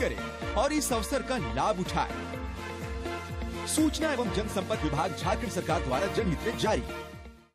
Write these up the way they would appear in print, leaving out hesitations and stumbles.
करें और इस अवसर का लाभ उठाएं। सूचना एवं जनसंपर्क विभाग झारखंड सरकार द्वारा जनहित में जारी।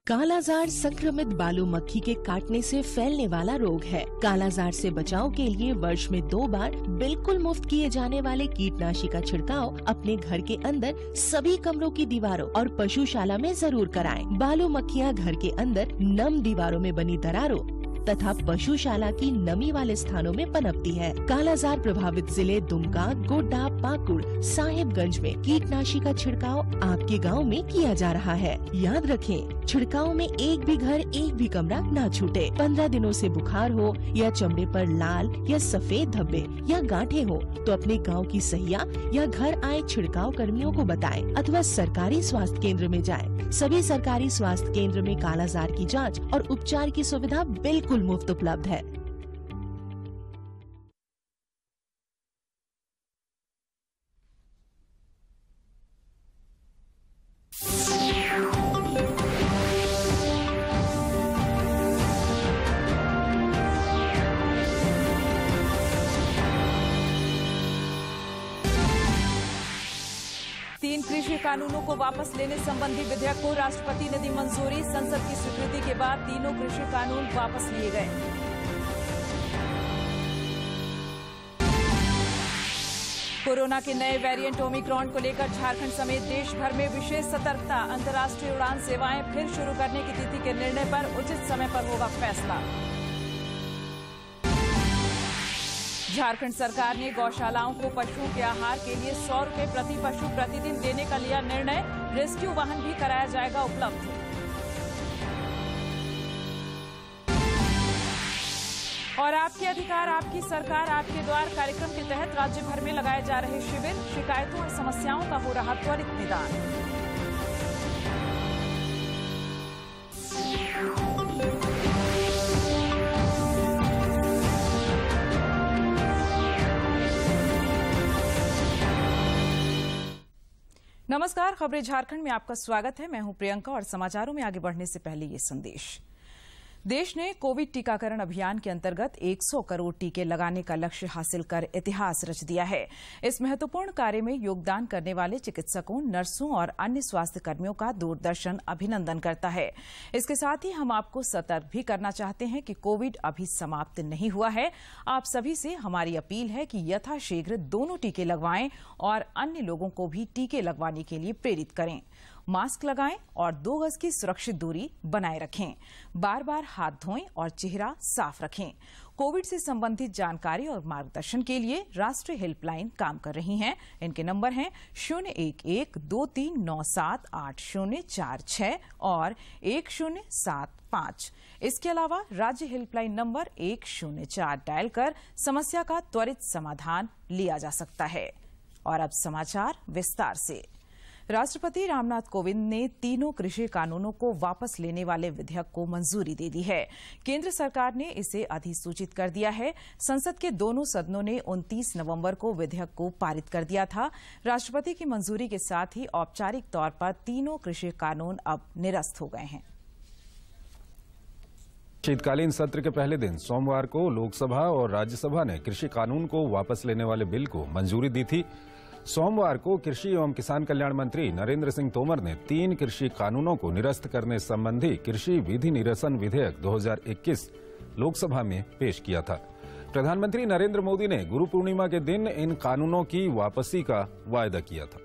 कालाजार संक्रमित बालू मक्खी के काटने से फैलने वाला रोग है। कालाजार से बचाव के लिए वर्ष में 2 बार बिल्कुल मुफ्त किए जाने वाले कीटनाशी का छिड़काव अपने घर के अंदर सभी कमरों की दीवारों और पशुशाला में जरूर कराएं। बालू मक्खियाँ घर के अंदर नम दीवारों में बनी दरारों तथा पशुशाला की नमी वाले स्थानों में पनपती है। कालाजार प्रभावित जिले दुमका, गोड्डा, पाकुड़, साहिबगंज में कीटनाशी का छिड़काव आपके गांव में किया जा रहा है। याद रखें, छिड़काव में एक भी घर, एक भी कमरा ना छूटे। 15 दिनों से बुखार हो या चमड़े पर लाल या सफेद धब्बे या गांठें हो तो अपने गाँव की सहिया या घर आए छिड़काव कर्मियों को बताएं अथवा सरकारी स्वास्थ्य केंद्र में जाएं। सभी सरकारी स्वास्थ्य केंद्र में कालाजार की जांच और उपचार की सुविधा बिल्कुल मुफ्त उपलब्ध है। तीन कृषि कानूनों को वापस लेने संबंधी विधेयक को राष्ट्रपति ने दी मंजूरी। संसद की स्वीकृति के बाद तीनों कृषि कानून वापस लिए गए। कोरोना के नए वेरिएंट ओमिक्रॉन को लेकर झारखंड समेत देश भर में विशेष सतर्कता। अंतर्राष्ट्रीय उड़ान सेवाएं फिर शुरू करने की तिथि के निर्णय पर उचित समय पर होगा फैसला। झारखंड सरकार ने गौशालाओं को पशुओं के आहार के लिए 100 रुपये प्रति पशु प्रतिदिन देने का लिया निर्णय। रेस्क्यू वाहन भी कराया जाएगा उपलब्ध। और आपके अधिकार आपकी सरकार आपके द्वार कार्यक्रम के तहत राज्य भर में लगाए जा रहे शिविर, शिकायतों और समस्याओं का हो रहा त्वरित निदान। नमस्कार, खबरें झारखंड में आपका स्वागत है। मैं हूं प्रियंका और समाचारों में आगे बढ़ने से पहले ये संदेश। देश ने कोविड टीकाकरण अभियान के अंतर्गत 100 करोड़ टीके लगाने का लक्ष्य हासिल कर इतिहास रच दिया है। इस महत्वपूर्ण कार्य में योगदान करने वाले चिकित्सकों, नर्सों और अन्य स्वास्थ्य कर्मियों का दूरदर्शन अभिनंदन करता है। इसके साथ ही हम आपको सतर्क भी करना चाहते हैं कि कोविड अभी समाप्त नहीं हुआ है। आप सभी से हमारी अपील है कि यथाशीघ्र दोनों टीके लगवाएं और अन्य लोगों को भी टीके लगवाने के लिए प्रेरित करें। मास्क लगाएं और 2 गज की सुरक्षित दूरी बनाए रखें। बार बार हाथ धोएं और चेहरा साफ रखें। कोविड से संबंधित जानकारी और मार्गदर्शन के लिए राष्ट्रीय हेल्पलाइन काम कर रही हैं। इनके नंबर हैं 011-2397-8046 और 1075। इसके अलावा राज्य हेल्पलाइन नंबर 104 डायल कर समस्या का त्वरित समाधान लिया जा सकता है। और अब समाचार विस्तार से। राष्ट्रपति रामनाथ कोविंद ने तीनों कृषि कानूनों को वापस लेने वाले विधेयक को मंजूरी दे दी है। केंद्र सरकार ने इसे अधिसूचित कर दिया है। संसद के दोनों सदनों ने 29 नवंबर को विधेयक को पारित कर दिया था। राष्ट्रपति की मंजूरी के साथ ही औपचारिक तौर पर तीनों कृषि कानून अब निरस्त हो गए हैं। शीतकालीन सत्र के पहले दिन सोमवार को लोकसभा और राज्यसभा ने कृषि कानून को वापस लेने वाले बिल को मंजूरी दी थी। सोमवार को कृषि एवं किसान कल्याण मंत्री नरेंद्र सिंह तोमर ने 3 कृषि कानूनों को निरस्त करने संबंधी कृषि विधि निरसन विधेयक 2021 लोकसभा में पेश किया था। प्रधानमंत्री नरेंद्र मोदी ने गुरु पूर्णिमा के दिन इन कानूनों की वापसी का वायदा किया था।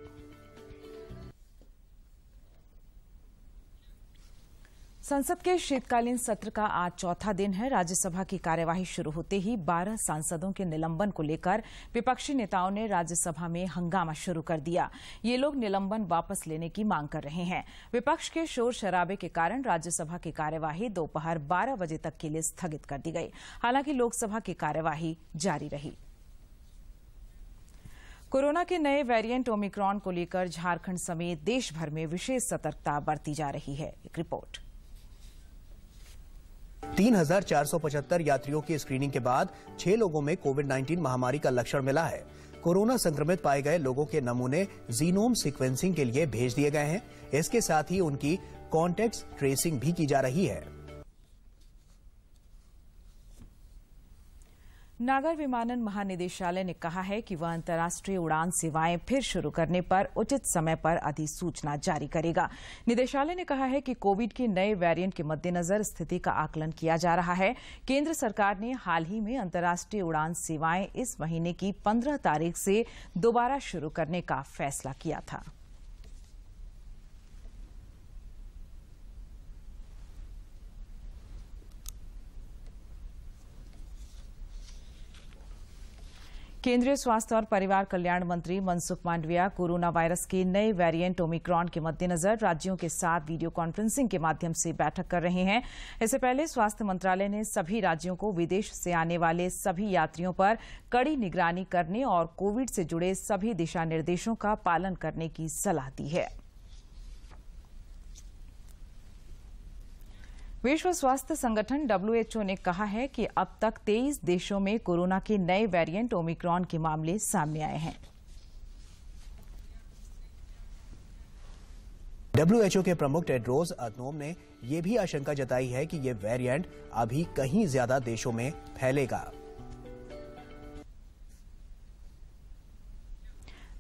संसद के शीतकालीन सत्र का आज चौथा दिन है। राज्यसभा की कार्यवाही शुरू होते ही 12 सांसदों के निलंबन को लेकर विपक्षी नेताओं ने राज्यसभा में हंगामा शुरू कर दिया। ये लोग निलंबन वापस लेने की मांग कर रहे हैं। विपक्ष के शोर शराबे के कारण राज्यसभा की कार्यवाही दोपहर 12 बजे तक के लिए स्थगित कर दी गई। हालांकि लोकसभा की कार्यवाही जारी रही। कोरोना के नए वेरिएंट ओमिक्रॉन को लेकर झारखंड समेत देश भर में विशेष सतर्कता बरती जा रही है। एक रिपोर्ट। 3,475 यात्रियों की स्क्रीनिंग के बाद 6 लोगों में कोविड-19 महामारी का लक्षण मिला है। कोरोना संक्रमित पाए गए लोगों के नमूने जीनोम सीक्वेंसिंग के लिए भेज दिए गए हैं। इसके साथ ही उनकी कॉन्टैक्ट ट्रेसिंग भी की जा रही है। नागर विमानन महानिदेशालय ने कहा है कि वह अंतर्राष्ट्रीय उड़ान सेवाएं फिर शुरू करने पर उचित समय पर अधिसूचना जारी करेगा। निदेशालय ने कहा है कि कोविड के नए वेरिएंट के मद्देनजर स्थिति का आकलन किया जा रहा है। केंद्र सरकार ने हाल ही में अंतर्राष्ट्रीय उड़ान सेवाएं इस महीने की 15 तारीख से दोबारा शुरू करने का फैसला किया था। केंद्रीय स्वास्थ्य और परिवार कल्याण मंत्री मनसुख मांडविया कोरोना वायरस के नए वेरिएंट ओमिक्रॉन के मद्देनजर राज्यों के साथ वीडियो कॉन्फ्रेंसिंग के माध्यम से बैठक कर रहे हैं। इससे पहले स्वास्थ्य मंत्रालय ने सभी राज्यों को विदेश से आने वाले सभी यात्रियों पर कड़ी निगरानी करने और कोविड से जुड़े सभी दिशा निर्देशों का पालन करने की सलाह दी है। विश्व स्वास्थ्य संगठन WHO ने कहा है कि अब तक 23 देशों में कोरोना के नए वेरिएंट ओमिक्रॉन के मामले सामने आए हैं। WHO के प्रमुख टेड्रोस अधनोम ने यह भी आशंका जताई है कि यह वेरिएंट अभी कहीं ज्यादा देशों में फैलेगा।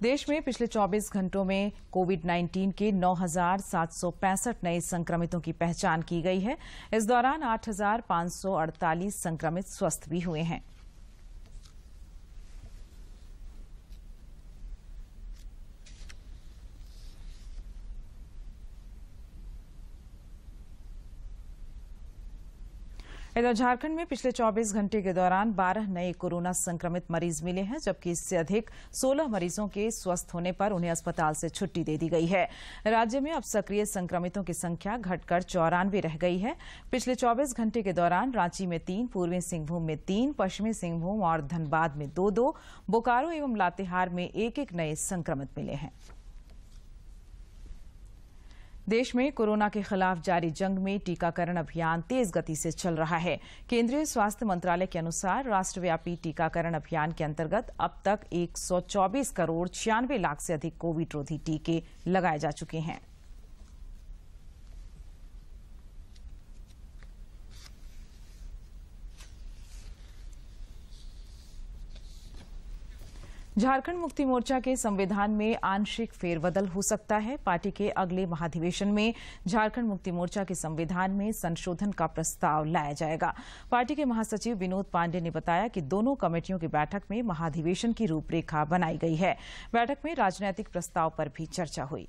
देश में पिछले 24 घंटों में कोविड-19 के 9,765 नए संक्रमितों की पहचान की गई है। इस दौरान 8,548 संक्रमित स्वस्थ भी हुए हैं। इधर झारखंड में पिछले 24 घंटे के दौरान 12 नए कोरोना संक्रमित मरीज मिले हैं, जबकि इससे अधिक 16 मरीजों के स्वस्थ होने पर उन्हें अस्पताल से छुट्टी दे दी गई है। राज्य में अब सक्रिय संक्रमितों की संख्या घटकर 94 रह गई है। पिछले 24 घंटे के दौरान रांची में 3, पूर्वी सिंहभूम में 3, पश्चिमी सिंहभूम और धनबाद में 2-2, बोकारो एवं लातेहार में 1-1 नए संक्रमित मिले हैं। देश में कोरोना के खिलाफ जारी जंग में टीकाकरण अभियान तेज गति से चल रहा है। केंद्रीय स्वास्थ्य मंत्रालय के अनुसार राष्ट्रव्यापी टीकाकरण अभियान के अंतर्गत अब तक 124 करोड़ 96 लाख से अधिक कोविड रोधी टीके लगाए जा चुके हैं। झारखंड मुक्ति मोर्चा के संविधान में आंशिक फेरबदल हो सकता है। पार्टी के अगले महाधिवेशन में झारखंड मुक्ति मोर्चा के संविधान में संशोधन का प्रस्ताव लाया जाएगा। पार्टी के महासचिव विनोद पांडे ने बताया कि दोनों कमेटियों की बैठक में महाधिवेशन की रूपरेखा बनाई गई है। बैठक में राजनीतिक प्रस्ताव पर भी चर्चा हुई।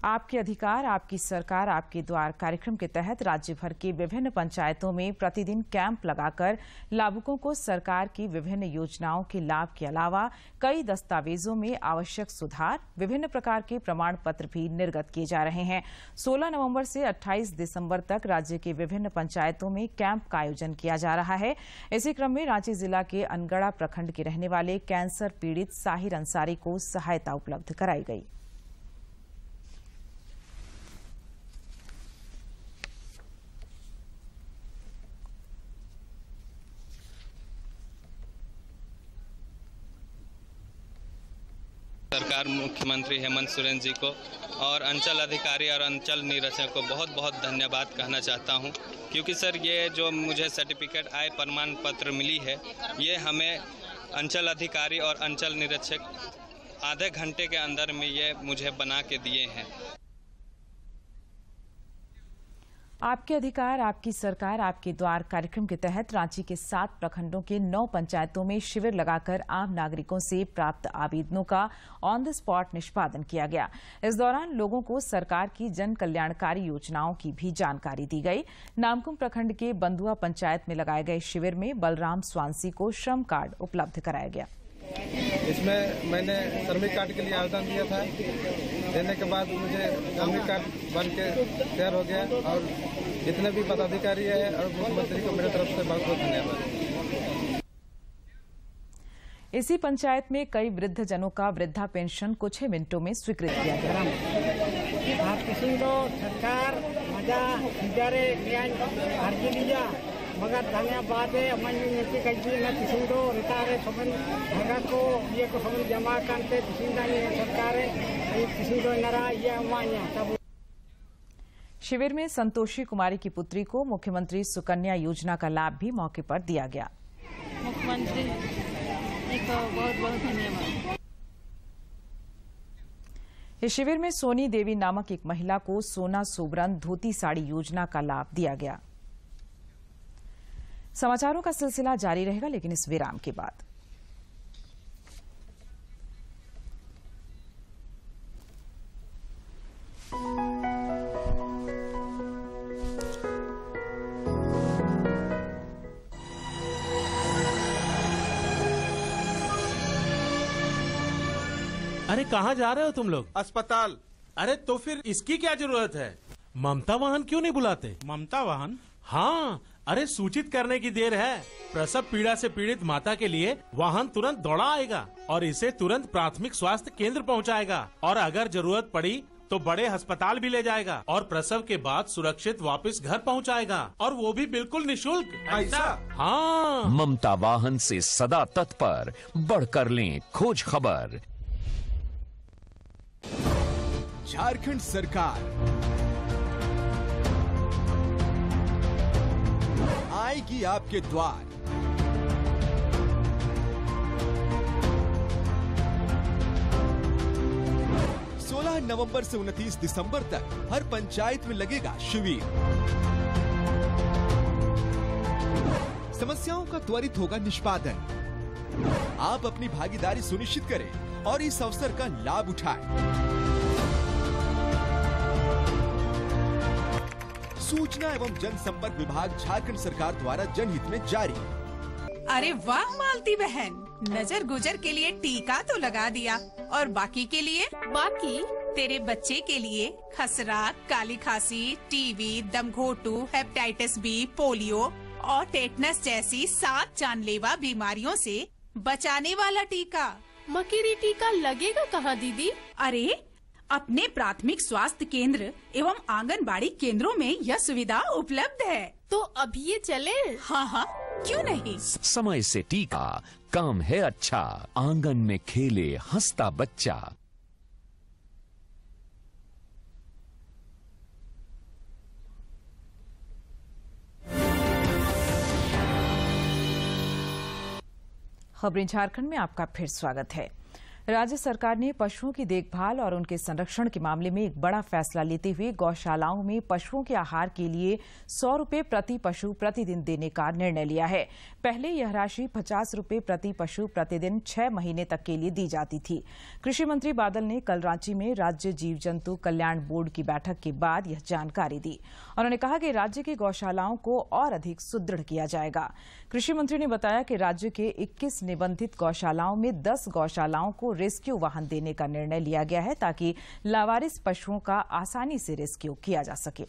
आपके अधिकार आपकी सरकार आपके द्वार कार्यक्रम के तहत राज्य भर के विभिन्न पंचायतों में प्रतिदिन कैंप लगाकर लाभुकों को सरकार की विभिन्न योजनाओं के लाभ के अलावा कई दस्तावेजों में आवश्यक सुधार, विभिन्न प्रकार के प्रमाण पत्र भी निर्गत किए जा रहे हैं। 16 नवंबर से 28 दिसंबर तक राज्य के विभिन्न पंचायतों में कैंप का आयोजन किया जा रहा है। इसी क्रम में रांची जिला के अनगढ़ा प्रखंड के रहने वाले कैंसर पीड़ित साहिर अंसारी को सहायता उपलब्ध कराई गई। सरकार मुख्यमंत्री हेमंत सोरेन जी को और अंचल अधिकारी और अंचल निरीक्षक को बहुत बहुत धन्यवाद कहना चाहता हूं, क्योंकि सर ये जो मुझे सर्टिफिकेट आय प्रमाण पत्र मिली है, ये हमें अंचल अधिकारी और अंचल निरीक्षक आधे घंटे के अंदर में ये मुझे बना के दिए हैं। आपके अधिकार आपकी सरकार आपके द्वार कार्यक्रम के तहत रांची के 7 प्रखंडों के 9 पंचायतों में शिविर लगाकर आम नागरिकों से प्राप्त आवेदनों का ऑन द स्पॉट निष्पादन किया गया। इस दौरान लोगों को सरकार की जन कल्याणकारी योजनाओं की भी जानकारी दी गई। नामकुम प्रखंड के बंधुआ पंचायत में लगाए गए शिविर में बलराम स्वांसी को श्रम कार्ड उपलब्ध कराया गया। इसमें मैंने श्रमिक कार्ड के लिए आवेदन दिया था। देने के बाद मुझे श्रमिक कार्ड बन के तैयार हो गया और जितने भी पदाधिकारी है और मुख्यमंत्री को मेरे तरफ से बहुत बहुत धन्यवाद। इसी पंचायत में कई वृद्ध जनों का वृद्धा पेंशन कुछ ही मिनटों में स्वीकृत किया गया। मगर धन्यवाद है अमन कई ना किसी दो रिटायर समन भगा को ये को समन जमा करते किसी ना ये सरकार है किसी दो नरा ये अमान्य तब शिविर में संतोषी कुमारी की पुत्री को मुख्यमंत्री सुकन्या योजना का लाभ भी मौके पर दिया गया। मुख्यमंत्री जी को बहुत बहुत धन्यवाद। इस शिविर में सोनी देवी नामक एक महिला को सोना सोबरन धोती साड़ी योजना का लाभ दिया गया। समाचारों का सिलसिला जारी रहेगा, लेकिन इस विराम के बाद। अरे कहाँ जा रहे हो तुम लोग? अस्पताल। अरे तो फिर इसकी क्या जरूरत है? ममता वाहन क्यों नहीं बुलाते? ममता वाहन? हाँ, अरे सूचित करने की देर है। प्रसव पीड़ा से पीड़ित माता के लिए वाहन तुरंत दौड़ा आएगा और इसे तुरंत प्राथमिक स्वास्थ्य केंद्र पहुंचाएगा और अगर जरूरत पड़ी तो बड़े अस्पताल भी ले जाएगा और प्रसव के बाद सुरक्षित वापस घर पहुंचाएगा और वो भी बिल्कुल निःशुल्क। ऐसा? हाँ। ममता वाहन से सदा तत्पर, बढ़कर लें खोज खबर। झारखंड सरकार आएगी आपके द्वार। नवंबर से 29 दिसंबर तक हर पंचायत में लगेगा शिविर। समस्याओं का त्वरित होगा निष्पादन। आप अपनी भागीदारी सुनिश्चित करें और इस अवसर का लाभ उठाएं। सूचना एवं जनसंपर्क विभाग झारखंड सरकार द्वारा जनहित में जारी। अरे वाह मालती बहन, नजर गुजर के लिए टीका तो लगा दिया और बाकी के लिए? बाकी तेरे बच्चे के लिए खसरा, काली खांसी, टीबी, दमघोटू, हेपेटाइटिस बी, पोलियो और टेटनस जैसी 7 जानलेवा बीमारियों से बचाने वाला टीका। मकीरी टीका लगेगा कहाँ दीदी? अरे अपने प्राथमिक स्वास्थ्य केंद्र एवं आंगनबाड़ी केंद्रों में यह सुविधा उपलब्ध है। तो अभी ये चले? हाँ हाँ, क्यों नहीं। समय से टीका काम है अच्छा, आंगन में खेले हंसता बच्चा। खबरें झारखंड में आपका फिर स्वागत है। राज्य सरकार ने पशुओं की देखभाल और उनके संरक्षण के मामले में एक बड़ा फैसला लेते हुए गौशालाओं में पशुओं के आहार के लिए 100 रुपये प्रति पशु प्रतिदिन देने का निर्णय लिया है। पहले यह राशि 50 रुपये प्रति पशु प्रतिदिन 6 महीने तक के लिए दी जाती थी। कृषि मंत्री बादल ने कल रांची में राज्य जीव जंतु कल्याण बोर्ड की बैठक के बाद यह जानकारी दी। उन्होंने कहा कि राज्य की गौशालाओं को और अधिक सुदृढ़ किया जाएगा। कृषि मंत्री ने बताया कि राज्य के 21 निबंधित गौशालाओं में 10 गौशालाओं को रेस्क्यू वाहन देने का निर्णय लिया गया है ताकि लावारिस पशुओं का आसानी से रेस्क्यू किया जा सके।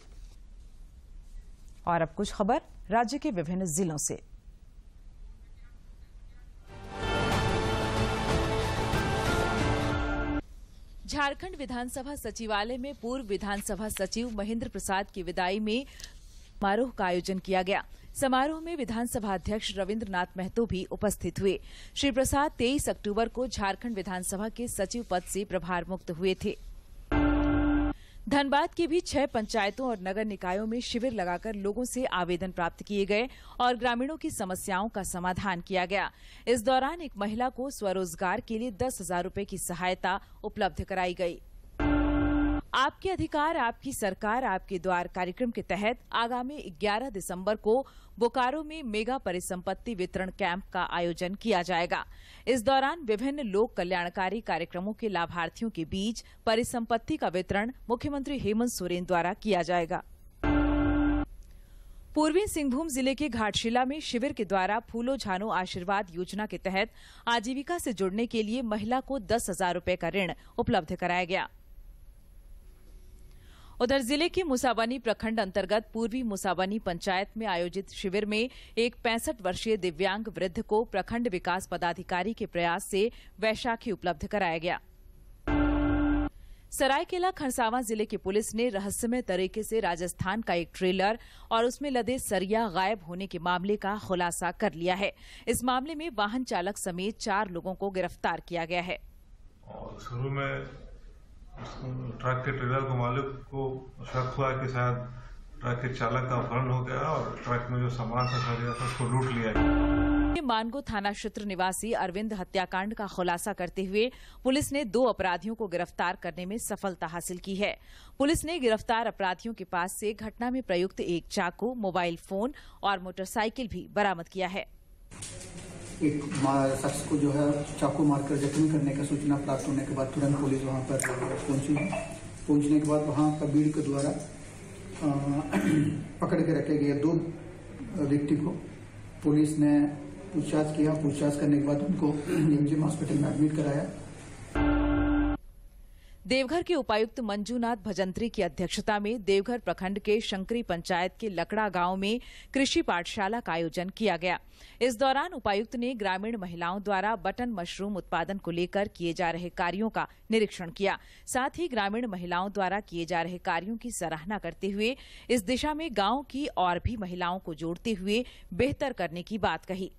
और अब कुछ खबर राज्य के विभिन्न जिलों से। झारखंड विधानसभा सचिवालय में पूर्व विधानसभा सचिव महेंद्र प्रसाद की विदाई में समारोह का आयोजन किया गया। समारोह में विधानसभा अध्यक्ष रविंद्रनाथ महतो भी उपस्थित हुए। श्री प्रसाद 23 अक्टूबर को झारखंड विधानसभा के सचिव पद से प्रभार मुक्त हुए थे। धनबाद की भी 6 पंचायतों और नगर निकायों में शिविर लगाकर लोगों से आवेदन प्राप्त किए गए और ग्रामीणों की समस्याओं का समाधान किया गया। इस दौरान एक महिला को स्वरोजगार के लिए 10,000 रुपये की सहायता उपलब्ध कराई गई। आपके अधिकार आपकी सरकार आपके द्वार कार्यक्रम के तहत आगामी 11 दिसंबर को बोकारो में मेगा परिसंपत्ति वितरण कैंप का आयोजन किया जाएगा। इस दौरान विभिन्न लोक कल्याणकारी कार्यक्रमों के लाभार्थियों के बीच परिसंपत्ति का वितरण मुख्यमंत्री हेमंत सोरेन द्वारा किया जाएगा। पूर्वी सिंहभूम जिले के घाटशिला में शिविर के द्वारा फूलो झानो आशीर्वाद योजना के तहत आजीविका से जुड़ने के लिए महिला को 10,000 रुपये का ऋण उपलब्ध कराया गया। उधर जिले के मुसाबनी प्रखंड अंतर्गत पूर्वी मुसाबनी पंचायत में आयोजित शिविर में एक 65 वर्षीय दिव्यांग वृद्ध को प्रखंड विकास पदाधिकारी के प्रयास से वैशाखी उपलब्ध कराया गया। सरायकेला खरसावां जिले की पुलिस ने रहस्यमय तरीके से राजस्थान का एक ट्रेलर और उसमें लदे सरिया गायब होने के मामले का खुलासा कर लिया है। इस मामले में वाहन चालक समेत 4 लोगों को गिरफ्तार किया गया है। शुरू में ट्रक के ट्रेलर को मालिक को शक हुआ कि शायद ट्रक के चालक का अपहरण हो गया और ट्रक में जो सामान था खरीदा था उसको लूट लिया गया। मानगो थाना क्षेत्र निवासी अरविंद हत्याकांड का खुलासा करते हुए पुलिस ने 2 अपराधियों को गिरफ्तार करने में सफलता हासिल की है। पुलिस ने गिरफ्तार अपराधियों के पास से घटना में प्रयुक्त एक चाकू, मोबाइल फोन और मोटरसाइकिल भी बरामद किया है। एक शख्स को जो है चाकू मारकर जख्मी करने का सूचना प्राप्त होने के बाद तुरंत पुलिस वहां पर पहुंची। पहुंचने के बाद वहां का भीड़ के द्वारा पकड़ के रखे गए 2 व्यक्ति को पुलिस ने पूछताछ किया। पूछताछ करने के बाद उनको एमजीएम हॉस्पिटल में एडमिट कराया। देवघर के उपायुक्त मंजूनाथ भजंत्री की अध्यक्षता में देवघर प्रखंड के शंकरी पंचायत के लकड़ा गांव में कृषि पाठशाला का आयोजन किया गया। इस दौरान उपायुक्त ने ग्रामीण महिलाओं द्वारा बटन मशरूम उत्पादन को लेकर किए जा रहे कार्यों का निरीक्षण किया। साथ ही ग्रामीण महिलाओं द्वारा किए जा रहे कार्यों की सराहना करते हुए इस दिशा में गांव की और भी महिलाओं को जोड़ते हुए बेहतर करने की बात कही।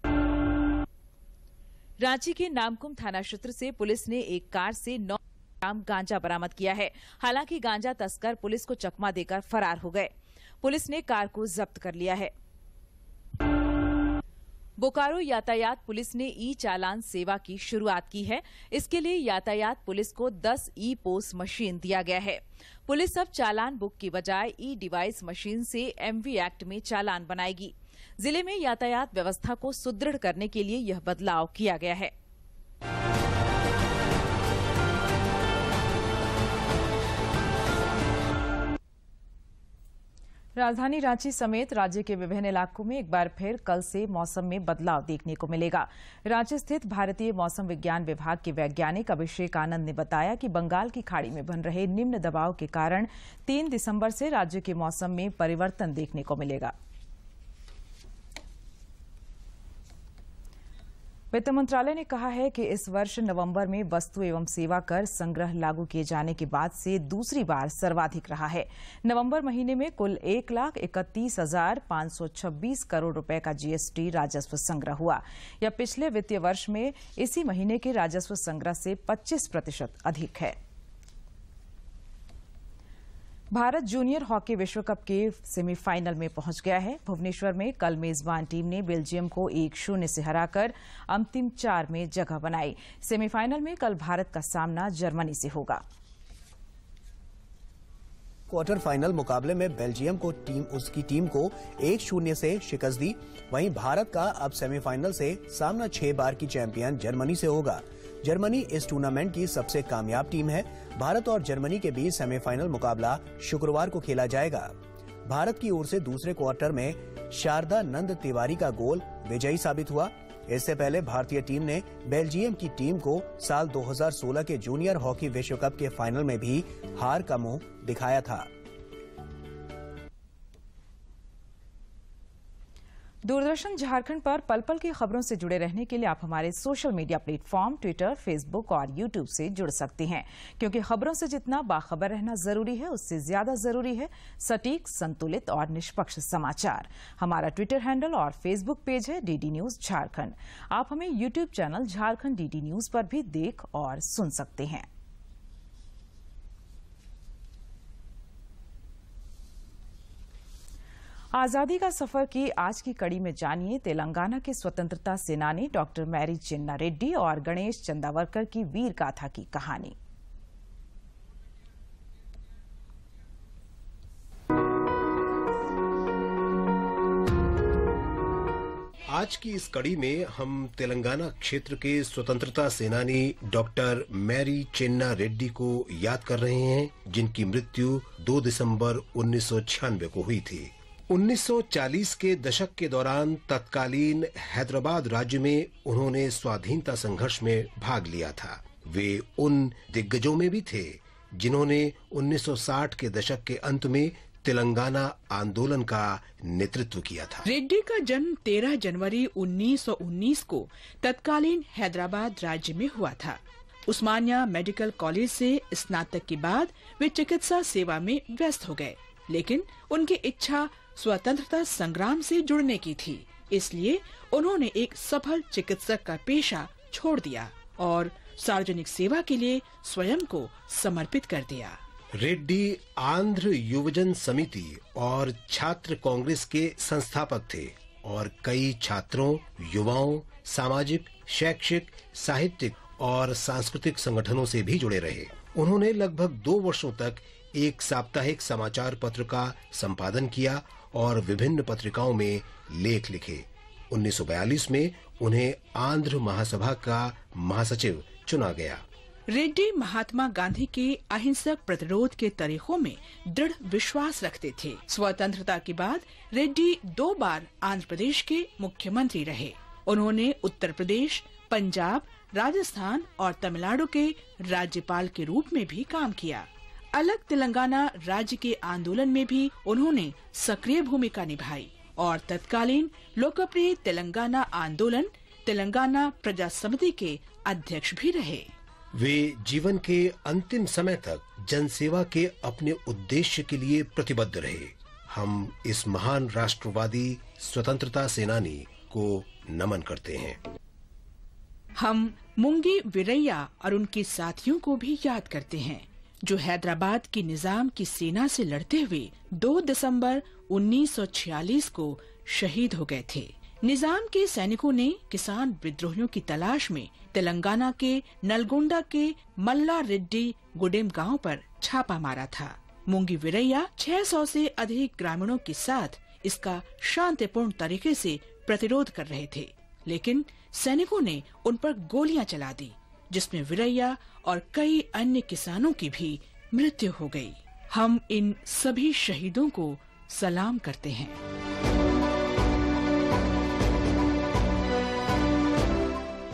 रांची के नामकुम थाना क्षेत्र से पुलिस ने एक कार से 9 ग्राम गांजा बरामद किया है। हालांकि गांजा तस्कर पुलिस को चकमा देकर फरार हो गए। पुलिस ने कार को जब्त कर लिया है। बोकारो यातायात पुलिस ने ई चालान सेवा की शुरुआत की है। इसके लिए यातायात पुलिस को 10 ई पोस मशीन दिया गया है। पुलिस अब चालान बुक की बजाय ई डिवाइस मशीन से एमवी एक्ट में चालान बनाएगी। जिले में यातायात व्यवस्था को सुदृढ़ करने के लिए यह बदलाव किया गया है। राजधानी रांची समेत राज्य के विभिन्न इलाकों में एक बार फिर कल से मौसम में बदलाव देखने को मिलेगा। रांची स्थित भारतीय मौसम विज्ञान विभाग के वैज्ञानिक अभिषेक आनंद ने बताया कि बंगाल की खाड़ी में बन रहे निम्न दबाव के कारण 3 दिसंबर से राज्य के मौसम में परिवर्तन देखने को मिलेगा। वित्त मंत्रालय ने कहा है कि इस वर्ष नवंबर में वस्तु एवं सेवा कर संग्रह लागू किए जाने के बाद से दूसरी बार सर्वाधिक रहा है। नवंबर महीने में कुल 1,31,526 करोड़ रुपए का जीएसटी राजस्व संग्रह हुआ। यह पिछले वित्तीय वर्ष में इसी महीने के राजस्व संग्रह से 25% अधिक है। भारत जूनियर हॉकी विश्व कप के सेमीफाइनल में पहुंच गया है। भुवनेश्वर में कल मेजबान टीम ने बेल्जियम को 1-0 से हराकर अंतिम 4 में जगह बनाई। सेमीफाइनल में कल भारत का सामना जर्मनी से होगा। क्वार्टर फाइनल मुकाबले में बेल्जियम को उसकी टीम को 1-0 से शिकस्त दी। वहीं भारत का अब सेमीफाइनल से सामना 6 बार की चैंपियन जर्मनी से होगा। जर्मनी इस टूर्नामेंट की सबसे कामयाब टीम है। भारत और जर्मनी के बीच सेमीफाइनल मुकाबला शुक्रवार को खेला जाएगा। भारत की ओर से दूसरे क्वार्टर में शारदा नंद तिवारी का गोल विजयी साबित हुआ। इससे पहले भारतीय टीम ने बेल्जियम की टीम को साल 2016 के जूनियर हॉकी विश्व कप के फाइनल में भी हार का मुंह दिखाया था। दूरदर्शन झारखंड पर पल पल की खबरों से जुड़े रहने के लिए आप हमारे social media platform Twitter, Facebook और यूट्यूब से जुड़ सकते हैं, क्योंकि खबरों से जितना बाखबर रहना जरूरी है उससे ज्यादा जरूरी है सटीक, संतुलित और निष्पक्ष समाचार। हमारा ट्विटर हैंडल और फेसबुक पेज है डीडी न्यूज झारखंड। आप हमें YouTube channel Jharkhand DD news पर भी देख और सुन सकते हैं। आजादी का सफर की आज की कड़ी में जानिए तेलंगाना के स्वतंत्रता सेनानी डॉक्टर मैरी चिन्ना रेड्डी और गणेश चंदावरकर की वीर गाथा की कहानी। आज की इस कड़ी में हम तेलंगाना क्षेत्र के स्वतंत्रता सेनानी डॉक्टर मैरी चिन्ना रेड्डी को याद कर रहे हैं, जिनकी मृत्यु 2 दिसंबर 1996 को हुई थी। 1940 के दशक के दौरान तत्कालीन हैदराबाद राज्य में उन्होंने स्वाधीनता संघर्ष में भाग लिया था। वे उन दिग्गजों में भी थे जिन्होंने 1960 के दशक के अंत में तेलंगाना आंदोलन का नेतृत्व किया था। रेड्डी का जन्म 13 जनवरी 1919 को तत्कालीन हैदराबाद राज्य में हुआ था। उस्मानिया मेडिकल कॉलेज से स्नातक के बाद वे चिकित्सा सेवा में व्यस्त हो गए, लेकिन उनकी इच्छा स्वतंत्रता संग्राम से जुड़ने की थी, इसलिए उन्होंने एक सफल चिकित्सक का पेशा छोड़ दिया और सार्वजनिक सेवा के लिए स्वयं को समर्पित कर दिया। रेड्डी आंध्र युवजन समिति और छात्र कांग्रेस के संस्थापक थे और कई छात्रों, युवाओं, सामाजिक, शैक्षिक, साहित्यिक और सांस्कृतिक संगठनों से भी जुड़े रहे। उन्होंने लगभग 2 वर्षों तक एक साप्ताहिक समाचार पत्र का संपादन किया और विभिन्न पत्रिकाओं में लेख लिखे। 1942 में उन्हें आंध्र महासभा का महासचिव चुना गया। रेड्डी महात्मा गांधी के अहिंसक प्रतिरोध के तरीकों में दृढ़ विश्वास रखते थे। स्वतंत्रता के बाद रेड्डी 2 बार आंध्र प्रदेश के मुख्यमंत्री रहे। उन्होंने उत्तर प्रदेश, पंजाब, राजस्थान और तमिलनाडु के राज्यपाल के रूप में भी काम किया। अलग तेलंगाना राज्य के आंदोलन में भी उन्होंने सक्रिय भूमिका निभाई और तत्कालीन लोकप्रिय तेलंगाना आंदोलन तेलंगाना प्रजा समिति के अध्यक्ष भी रहे। वे जीवन के अंतिम समय तक जनसेवा के अपने उद्देश्य के लिए प्रतिबद्ध रहे। हम इस महान राष्ट्रवादी स्वतंत्रता सेनानी को नमन करते हैं। हम मुंगी वीरैया और उनके साथियों को भी याद करते हैं, जो हैदराबाद की निजाम की सेना से लड़ते हुए 2 दिसंबर 1946 को शहीद हो गए थे। निजाम के सैनिकों ने किसान विद्रोहियों की तलाश में तेलंगाना के नलगोंडा के मल्ला रेड्डी गुडेम गांव पर छापा मारा था। मुंगी वीरैया 600 से अधिक ग्रामीणों के साथ इसका शांतिपूर्ण तरीके से प्रतिरोध कर रहे थे, लेकिन सैनिकों ने उन पर गोलियां चला दी, जिसमें वीरैया और कई अन्य किसानों की भी मृत्यु हो गई। हम इन सभी शहीदों को सलाम करते हैं।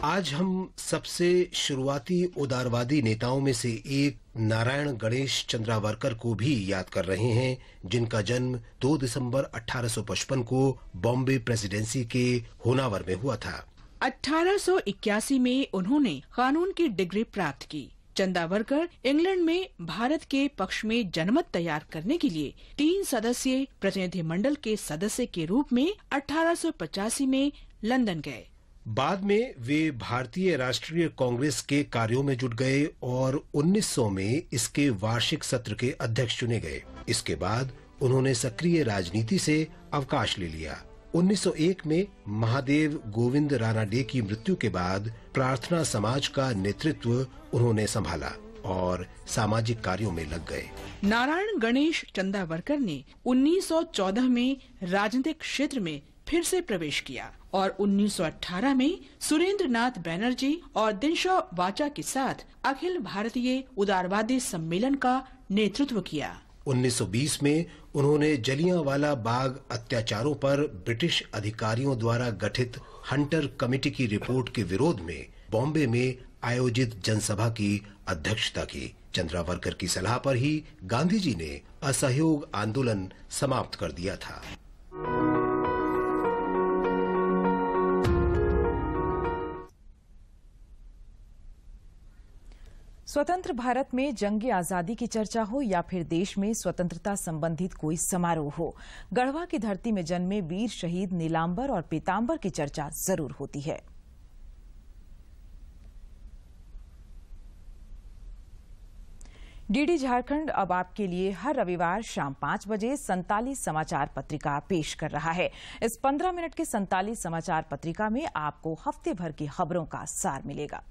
आज हम सबसे शुरुआती उदारवादी नेताओं में से एक नारायण गणेश चंद्रावरकर को भी याद कर रहे हैं, जिनका जन्म 2 दिसंबर 1855 को बॉम्बे प्रेसिडेंसी के होनावर में हुआ था। 1881 में उन्होंने कानून की डिग्री प्राप्त की। चंद्रावरकर इंग्लैंड में भारत के पक्ष में जनमत तैयार करने के लिए 3 सदस्यीय प्रतिनिधिमंडल के सदस्य के रूप में 1885 में लंदन गए। बाद में वे भारतीय राष्ट्रीय कांग्रेस के कार्यों में जुट गए और 1900 में इसके वार्षिक सत्र के अध्यक्ष चुने गए। इसके बाद उन्होंने सक्रिय राजनीति से अवकाश ले लिया। 1901 में महादेव गोविंद रानाडे की मृत्यु के बाद प्रार्थना समाज का नेतृत्व उन्होंने संभाला और सामाजिक कार्यों में लग गए। नारायण गणेश चंद्रावरकर ने 1914 में राजनीतिक क्षेत्र में फिर से प्रवेश किया और 1918 में सुरेंद्र नाथ बैनर्जी और दिनशा वाचा के साथ अखिल भारतीय उदारवादी सम्मेलन का नेतृत्व किया। 1920 में उन्होंने जलियांवाला बाग अत्याचारों पर ब्रिटिश अधिकारियों द्वारा गठित हंटर कमेटी की रिपोर्ट के विरोध में बॉम्बे में आयोजित जनसभा की अध्यक्षता की। चंद्रावरकर की सलाह पर ही गांधी जी ने असहयोग आंदोलन समाप्त कर दिया था। स्वतंत्र भारत में जंग आजादी की चर्चा हो या फिर देश में स्वतंत्रता संबंधित कोई समारोह हो, गढ़वा की धरती में जन्मे वीर शहीद नीलांबर और पीतांबर की चर्चा जरूर होती है। डीडी झारखंड अब आपके लिए हर रविवार शाम 5 बजे संताली समाचार पत्रिका पेश कर रहा है। इस 15 मिनट के संताली समाचार पत्रिका में आपको हफ्ते भर की खबरों का सार मिलेगा।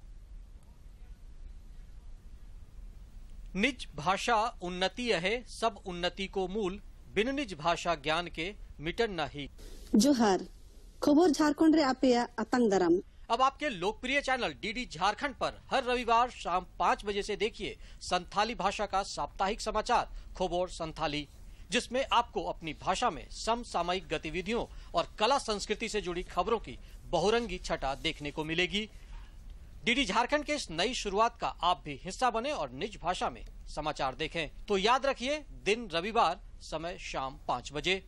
निज भाषा उन्नति है, सब उन्नति को मूल, बिन निज भाषा ज्ञान के मिटन नहीं। जोहार खबर झारखंड रे आपेया अतंग दरम। अब आपके लोकप्रिय चैनल डीडी झारखंड पर हर रविवार शाम 5 बजे से देखिए संथाली भाषा का साप्ताहिक समाचार खबर संथाली, जिसमें आपको अपनी भाषा में समसामयिक गतिविधियों और कला संस्कृति से जुड़ी खबरों की बहुरंगी छटा देखने को मिलेगी। डीडी झारखंड के इस नई शुरुआत का आप भी हिस्सा बने और निज भाषा में समाचार देखें। तो याद रखिए, दिन रविवार, समय शाम 5 बजे।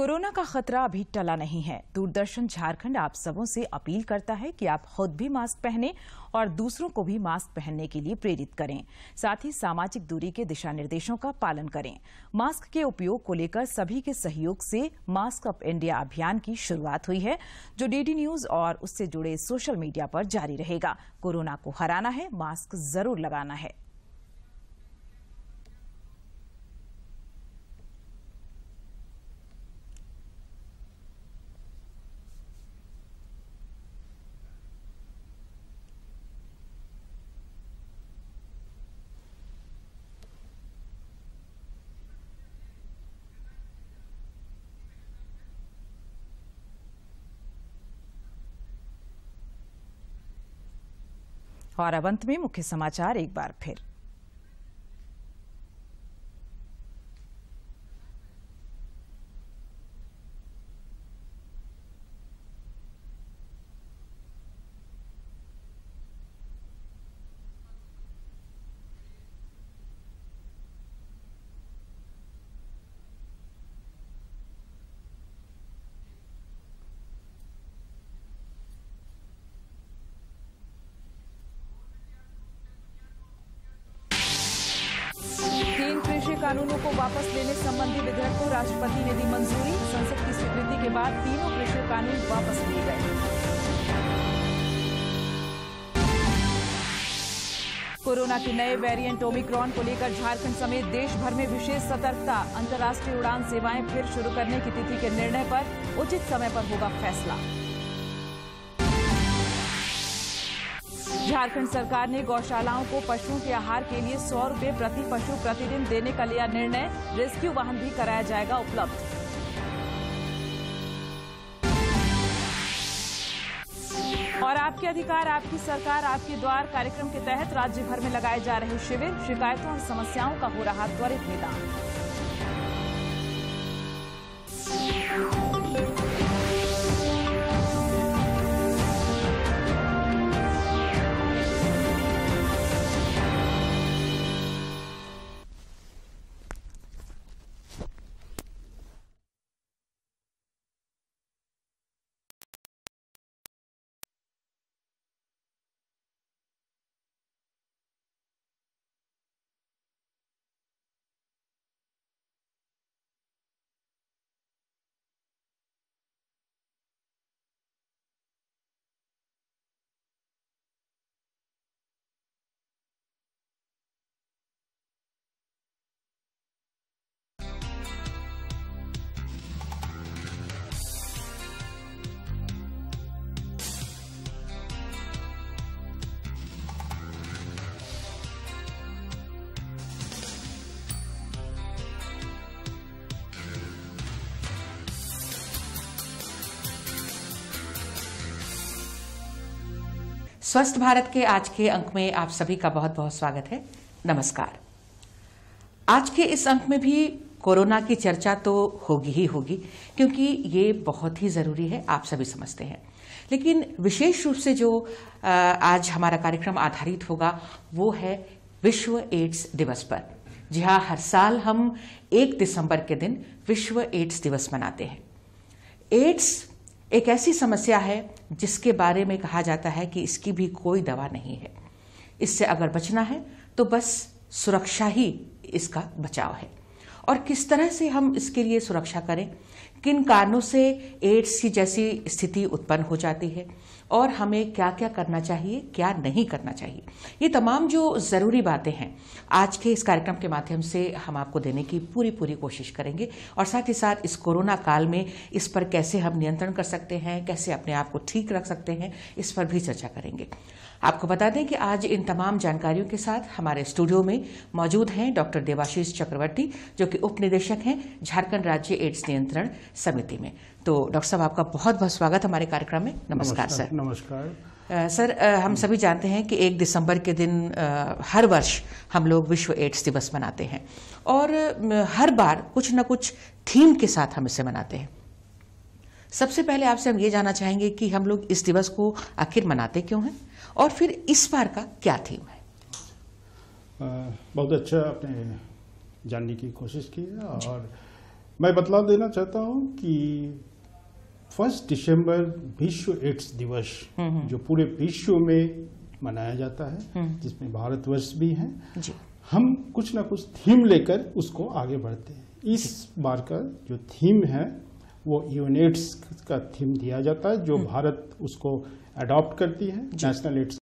कोरोना का खतरा अभी टला नहीं है। दूरदर्शन झारखंड आप सबों से अपील करता है कि आप खुद भी मास्क पहनें और दूसरों को भी मास्क पहनने के लिए प्रेरित करें। साथ ही सामाजिक दूरी के दिशा निर्देशों का पालन करें। मास्क के उपयोग को लेकर सभी के सहयोग से मास्क अप इंडिया अभियान की शुरुआत हुई है, जो डीडी न्यूज और उससे जुड़े सोशल मीडिया पर जारी रहेगा। कोरोना को हराना है, मास्क जरूर लगाना है। और अब अंत में मुख्य समाचार एक बार फिर। कानूनों को वापस लेने संबंधी विधेयक को राष्ट्रपति ने दी मंजूरी। संसद की स्वीकृति के बाद तीनों कृषि कानून वापस लिए गए। कोरोना के नए वेरिएंट ओमिक्रॉन को लेकर झारखंड समेत देश भर में विशेष सतर्कता। अंतर्राष्ट्रीय उड़ान सेवाएं फिर शुरू करने की तिथि के निर्णय पर उचित समय पर होगा फैसला। झारखंड सरकार ने गौशालाओं को पशुओं के आहार के लिए 100 रुपये प्रति पशु प्रतिदिन देने का लिया निर्णय। रेस्क्यू वाहन भी कराया जाएगा उपलब्ध। और आपके अधिकार आपकी सरकार आपके द्वार कार्यक्रम के तहत राज्य भर में लगाए जा रहे शिविर। शिकायतों और समस्याओं का हो रहा त्वरित निदान। स्वस्थ भारत के आज के अंक में आप सभी का बहुत बहुत स्वागत है। नमस्कार। आज के इस अंक में भी कोरोना की चर्चा तो होगी ही होगी, क्योंकि ये बहुत ही जरूरी है, आप सभी समझते हैं। लेकिन विशेष रूप से जो आज हमारा कार्यक्रम आधारित होगा वो है विश्व एड्स दिवस पर। जी हाँ, हर साल हम 1 दिसंबर के दिन विश्व एड्स दिवस मनाते हैं। एड्स एक ऐसी समस्या है जिसके बारे में कहा जाता है कि इसकी भी कोई दवा नहीं है। इससे अगर बचना है तो बस सुरक्षा ही इसका बचाव है। और किस तरह से हम इसके लिए सुरक्षा करें, किन कारणों से एड्स की जैसी स्थिति उत्पन्न हो जाती है और हमें क्या क्या करना चाहिए, क्या नहीं करना चाहिए, ये तमाम जो ज़रूरी बातें हैं आज के इस कार्यक्रम के माध्यम से हम आपको देने की पूरी कोशिश करेंगे। और साथ ही साथ इस कोरोना काल में इस पर कैसे हम नियंत्रण कर सकते हैं, कैसे अपने आप को ठीक रख सकते हैं, इस पर भी चर्चा करेंगे। आपको बता दें कि आज इन तमाम जानकारियों के साथ हमारे स्टूडियो में मौजूद हैं डॉक्टर देवाशीष चक्रवर्ती, जो कि उप निदेशक हैं झारखंड राज्य एड्स नियंत्रण समिति में। तो डॉक्टर साहब, आपका बहुत बहुत स्वागत हमारे कार्यक्रम में। नमस्कार सर। नमस्कार सर। हम सभी जानते हैं कि 1 दिसंबर के दिन हर वर्ष हम लोग विश्व एड्स दिवस मनाते हैं और हर बार कुछ न कुछ थीम के साथ हम इसे मनाते हैं। सबसे पहले आपसे हम ये जानना चाहेंगे कि हम लोग इस दिवस को आखिर मनाते क्यों हैं और फिर इस बार का क्या थीम है। बहुत अच्छा आपने जानने की कोशिश की और मैं बतला देना चाहता हूँ कि 1 दिसंबर विश्व एड्स दिवस जो पूरे विश्व में मनाया जाता है, जिसमें भारतवर्ष भी है, हम कुछ ना कुछ थीम लेकर उसको आगे बढ़ते हैं। इस बार का जो थीम है वो यूएन एड्स का थीम दिया जाता है, जो भारत उसको अडॉप्ट करती है, नेशनल एड्स